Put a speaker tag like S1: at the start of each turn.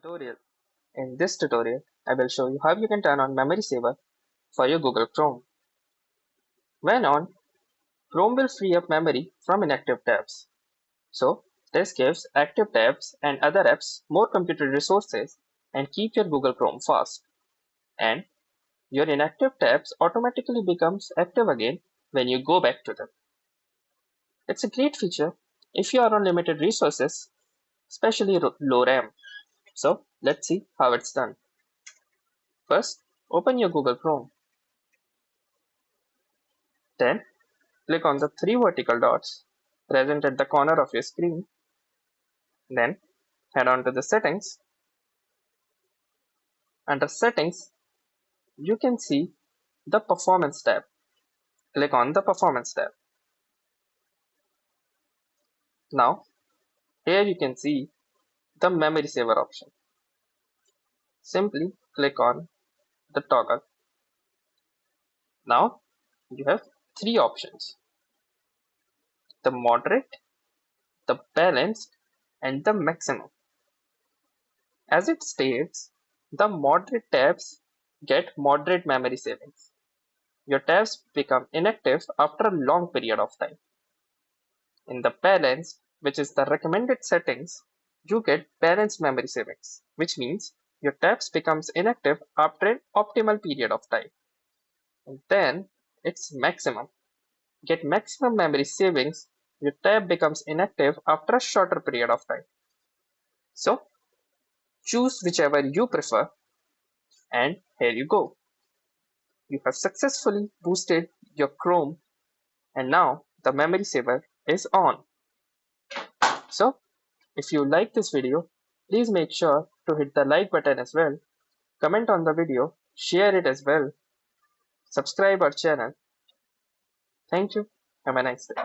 S1: Tutorial. In this tutorial, I will show you how you can turn on Memory Saver for your Google Chrome. When on, Chrome will free up memory from inactive tabs. So, this gives active tabs and other apps more computer resources and keep your Google Chrome fast. And your inactive tabs automatically becomes active again when you go back to them. It's a great feature if you are on limited resources, especially low RAM. So, let's see how it's done. First, open your Google Chrome. Then, click on the three vertical dots present at the corner of your screen. Then, head on to the settings. Under settings, you can see the performance tab. Click on the performance tab. Now, here you can see the memory saver option. Simply click on the toggle. Now, you have three options: the moderate, the balanced, and the maximum. As it states, the moderate tabs get moderate memory savings. Your tabs become inactive after a long period of time. In the balanced, which is the recommended settings, you get balanced memory savings, which means your tabs becomes inactive after an optimal period of time. And then it's maximum. Get maximum memory savings, your tab becomes inactive after a shorter period of time. So choose whichever you prefer, and here you go. You have successfully boosted your Chrome, and now the memory saver is on. So if you like this video, please make sure to hit the like button as well, comment on the video, share it as well, subscribe our channel. Thank you. Have a nice day.